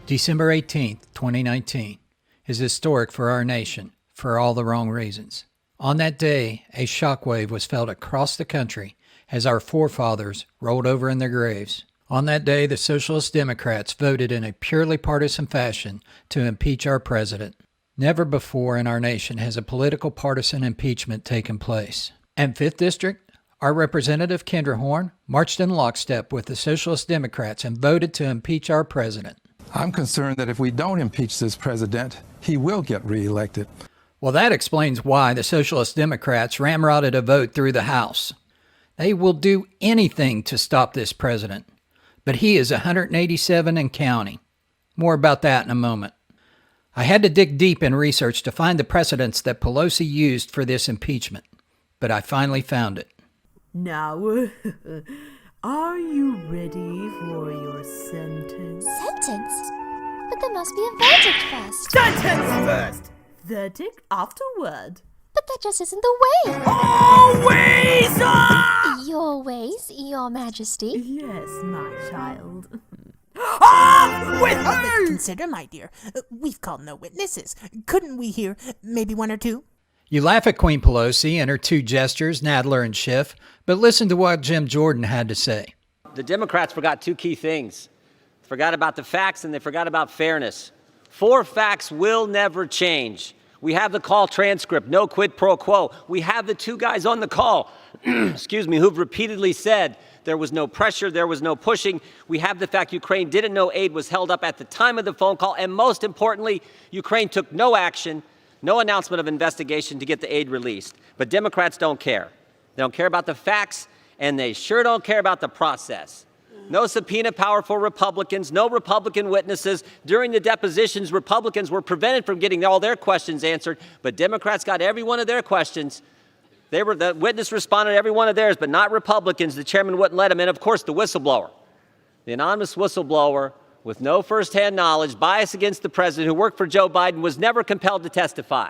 December 18th, 2019, is historic for our nation for all the wrong reasons. On that day, a shockwave was felt across the country as our forefathers rolled over in their graves. On that day, the Socialist Democrats voted in a purely partisan fashion to impeach our president. Never before in our nation has a political partisan impeachment taken place. And 5th District, our Representative Kendra Horn marched in lockstep with the Socialist Democrats and voted to impeach our president. I'm concerned that if we don't impeach this president, he will get reelected. Well, that explains why the Socialist Democrats ramrodded a vote through the House. They will do anything to stop this president, but he is 187 and counting. More about that in a moment. I had to dig deep in research to find the precedents that Pelosi used for this impeachment, but I finally found it. Now, are you ready for your sentence? Sentence? But there must be a verdict first. Sentence first! Verdict afterward. But that just isn't the way. Always! Your ways, Your Majesty. Yes, my child. With her! Consider, my dear, we've called no witnesses. Couldn't we hear maybe one or two? You laugh at Queen Pelosi and her two jesters, Nadler and Schiff, but listen to what Jim Jordan had to say. The Democrats forgot two key things. They forgot about the facts and they forgot about fairness. 4 facts will never change. We have the call transcript, no quid pro quo. We have the 2 guys on the call, who've repeatedly said there was no pressure, there was no pushing. We have the fact Ukraine didn't know aid was held up at the time of the phone call, and most importantly, Ukraine took no action, no announcement of investigation to get the aid released. But Democrats don't care. They don't care about the facts, and they sure don't care about the process. No subpoena power for Republicans, no Republican witnesses. During the depositions, Republicans were prevented from getting all their questions answered, but Democrats got every one of their questions. The witness responded to every one of theirs, but not Republicans. The chairman wouldn't let him in. Of course, the whistleblower, the anonymous whistleblower with no firsthand knowledge, bias against the president, who worked for Joe Biden, was never compelled to testify.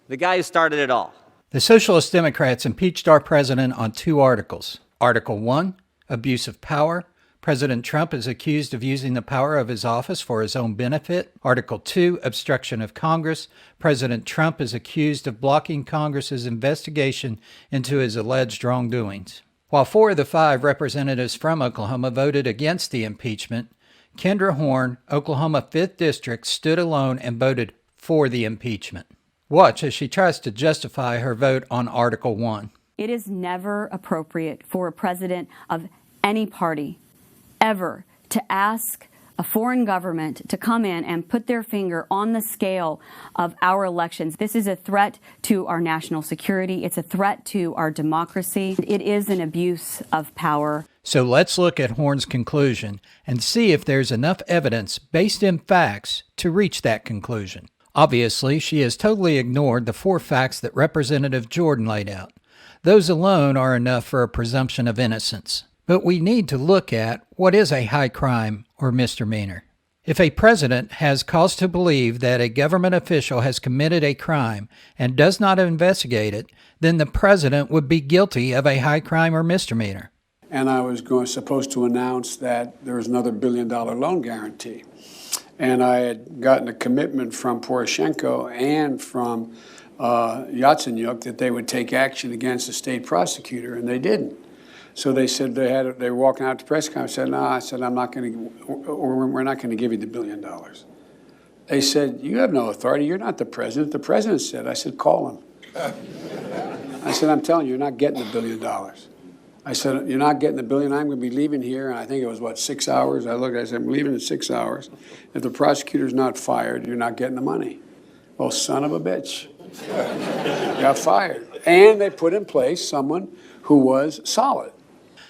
The guy who started it all. The Socialist Democrats impeached our president on 2 articles. Article 1, abuse of power. President Trump is accused of using the power of his office for his own benefit. Article 2, obstruction of Congress. President Trump is accused of blocking Congress's investigation into his alleged wrongdoings. While 4 of the 5 representatives from Oklahoma voted against the impeachment, Kendra Horn, Oklahoma 5th District, stood alone and voted for the impeachment. Watch as she tries to justify her vote on Article 1. It is never appropriate for a president of any party ever to ask a foreign government to come in and put their finger on the scale of our elections. This is a threat to our national security. It's a threat to our democracy. It is an abuse of power. So let's look at Horn's conclusion and see if there's enough evidence based in facts to reach that conclusion. Obviously, she has totally ignored the 4 facts that Representative Jordan laid out. Those alone are enough for a presumption of innocence. But we need to look at what is a high crime or misdemeanor. If a president has cause to believe that a government official has committed a crime and does not investigate it, then the president would be guilty of a high crime or misdemeanor. And I was supposed to announce that there was another $1 billion loan guarantee. And I had gotten a commitment from Poroshenko and from Yatsenyuk that they would take action against the state prosecutor, and they didn't. So they said they were walking out to press conference. I said, no, I'm not going to, or we're not going to give you the $1 billion. They said, you have no authority. You're not the president. The president said. I said, call him. I said, I'm telling you, you're not getting the $1 billion. I said, you're not getting the $1 billion. I'm going to be leaving here. And I think it was, 6 hours? I said, I'm leaving in 6 hours. If the prosecutor's not fired, you're not getting the money. Well, son of a bitch. Got fired. And they put in place someone who was solid.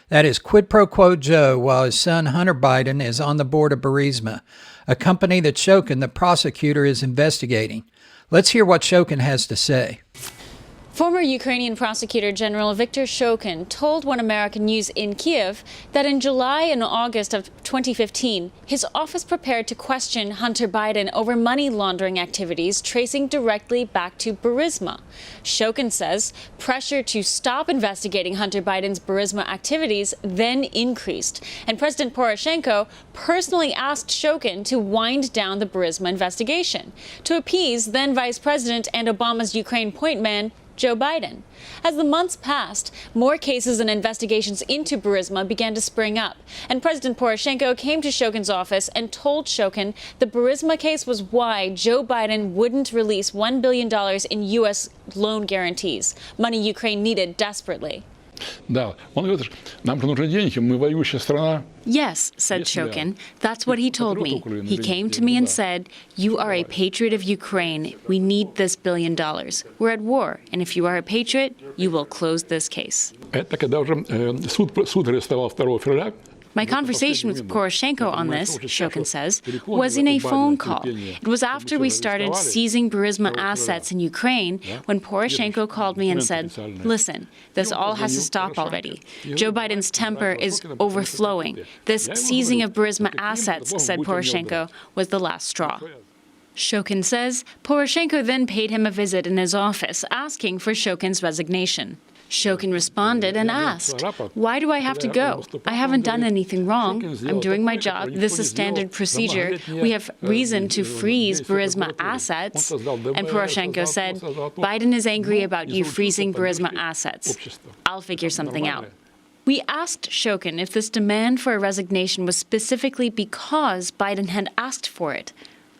That is quid pro quo Joe, while his son Hunter Biden is on the board of Burisma, a company that Shokin, the prosecutor, is investigating. Let's hear what Shokin has to say. Former Ukrainian Prosecutor General Viktor Shokin told One American News in Kiev that in July and August of 2015, his office prepared to question Hunter Biden over money laundering activities tracing directly back to Burisma. Shokin says pressure to stop investigating Hunter Biden's Burisma activities then increased, and President Poroshenko personally asked Shokin to wind down the Burisma investigation to appease then Vice President and Obama's Ukraine point man, Joe Biden. As the months passed, more cases and investigations into Burisma began to spring up, and President Poroshenko came to Shokin's office and told Shokin the Burisma case was why Joe Biden wouldn't release $1 billion in U.S. loan guarantees, money Ukraine needed desperately. Да, он говорит, нам же нужны деньги, мы воюющая страна. Yes, said Shokin. That's what he told me. He came to me and said, "You are a patriot of Ukraine. We need this $1 billion. We're at war, and if you are a patriot, you will close this case." Это когда уже суд арестовал 2 февраля. My conversation with Poroshenko on this, Shokin says, was in a phone call. It was after we started seizing Burisma assets in Ukraine when Poroshenko called me and said, "Listen, this all has to stop already. Joe Biden's temper is overflowing. This seizing of Burisma assets," said Poroshenko, was the last straw. Shokin says Poroshenko then paid him a visit in his office, asking for Shokin's resignation. Shokin responded and asked, "Why do I have to go? I haven't done anything wrong. I'm doing my job. This is standard procedure. We have reason to freeze Burisma assets." And Poroshenko said, "Biden is angry about you freezing Burisma assets. I'll figure something out." We asked Shokin if this demand for a resignation was specifically because Biden had asked for it,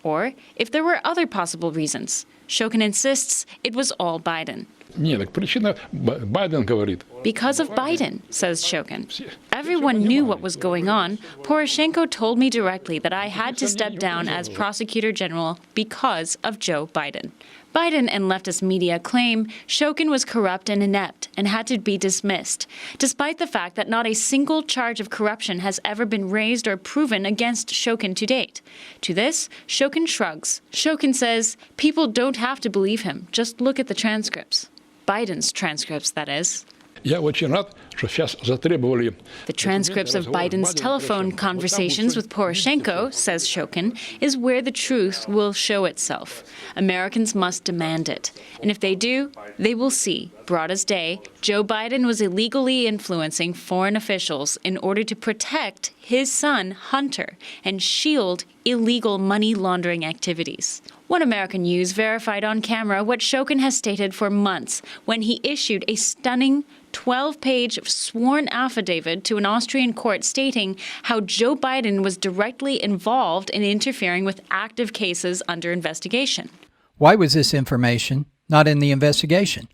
or if there were other possible reasons. Shokin insists it was all Biden. Нет, так причина Байден говорит. Because of Biden, says Shokin. Everyone knew what was going on. Poroshenko told me directly that I had to step down as prosecutor general because of Joe Biden. Biden and leftist media claim Shokin was corrupt and inept and had to be dismissed, despite the fact that not a single charge of corruption has ever been raised or proven against Shokin to date. To this, Shokin shrugs. Shokin says people don't have to believe him. Just look at the transcripts. Biden's transcripts, that is. Я очень рад, что сейчас затребовали. The transcripts of Biden's telephone conversations with Poroshenko, says Shokin, is where the truth will show itself. Americans must demand it. And if they do, they will see, broad as day, Joe Biden was illegally influencing foreign officials in order to protect his son, Hunter, and shield illegal money laundering activities. One American News verified on camera what Shokin has stated for months when he issued a stunning 12-page sworn affidavit to an Austrian court stating how Joe Biden was directly involved in interfering with active cases under investigation. Why was this information not in the investigation?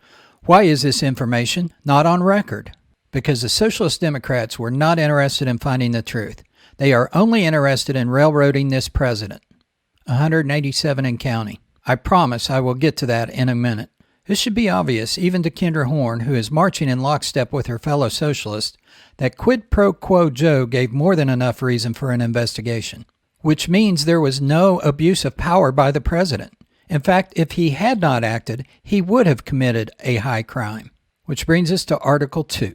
Why is this information not on record? Because the Socialist Democrats were not interested in finding the truth. They are only interested in railroading this president. 187 and counting. I promise I will get to that in a minute. This should be obvious even to Kendra Horn, who is marching in lockstep with her fellow socialists, that quid pro quo Joe gave more than enough reason for an investigation, which means there was no abuse of power by the president. In fact, if he had not acted, he would have committed a high crime. Which brings us to Article 2.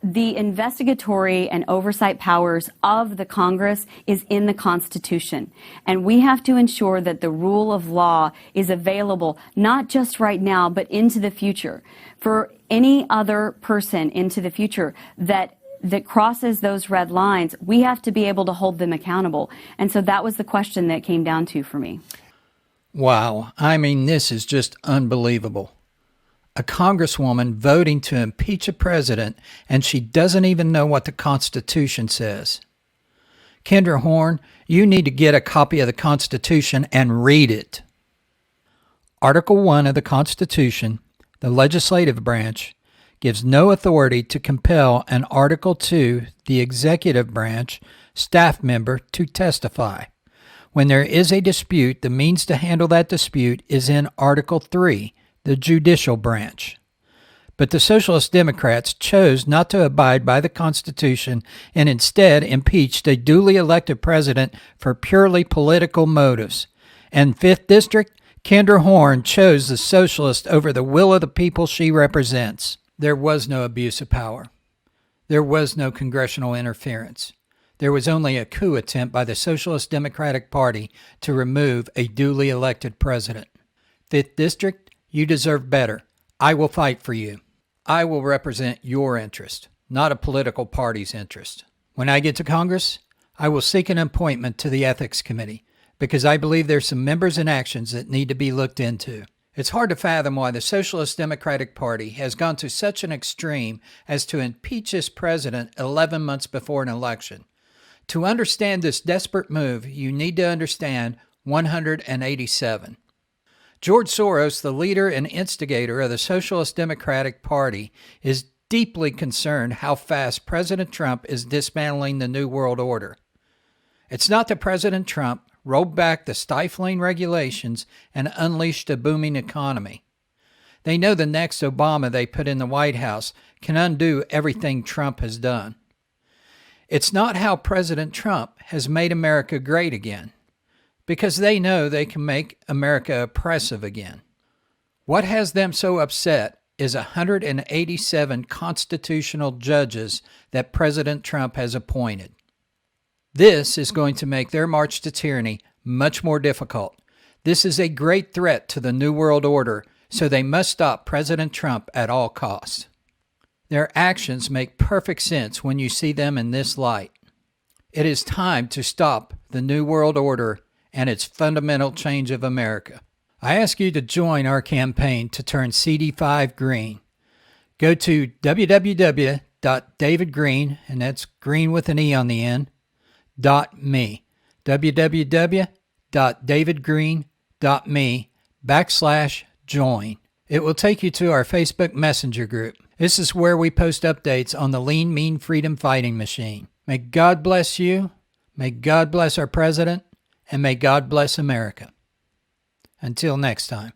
The investigatory and oversight powers of the Congress is in the Constitution. And we have to ensure that the rule of law is available, not just right now, but into the future. For any other person into the future that crosses those red lines, we have to be able to hold them accountable. And so that was the question that came down to for me. Wow. I mean, this is just unbelievable. A congresswoman voting to impeach a president, and she doesn't even know what the Constitution says. Kendra Horn, you need to get a copy of the Constitution and read it. Article 1 of the Constitution, the legislative branch, gives no authority to compel an Article 2, the executive branch, staff member to testify. When there is a dispute, the means to handle that dispute is in Article 3, the judicial branch. But the Socialist Democrats chose not to abide by the Constitution and instead impeached a duly elected president for purely political motives. And 5th District, Kendra Horn chose the socialist over the will of the people she represents. There was no abuse of power. There was no congressional interference. There was only a coup attempt by the Socialist Democratic Party to remove a duly elected president. 5th District, you deserve better. I will fight for you. I will represent your interest, not a political party's interest. When I get to Congress, I will seek an appointment to the Ethics Committee because I believe there's some members and actions that need to be looked into. It's hard to fathom why the Socialist Democratic Party has gone to such an extreme as to impeach its president 11 months before an election. To understand this desperate move, you need to understand 187. George Soros, the leader and instigator of the Socialist Democratic Party, is deeply concerned how fast President Trump is dismantling the New World Order. It's not that President Trump rolled back the stifling regulations and unleashed a booming economy. They know the next Obama they put in the White House can undo everything Trump has done. It's not how President Trump has made America great again, because they know they can make America oppressive again. What has them so upset is 187 constitutional judges that President Trump has appointed. This is going to make their march to tyranny much more difficult. This is a great threat to the New World Order, so they must stop President Trump at all costs. Their actions make perfect sense when you see them in this light. It is time to stop the New World Order and its fundamental change of America. I ask you to join our campaign to turn CD5 green. Go to www.davidgreen, and that's green with an E on the end, .me. www.davidgreen.me/join. It will take you to our Facebook Messenger group. This is where we post updates on the Lean, Mean Freedom Fighting Machine. May God bless you, may God bless our president, and may God bless America. Until next time.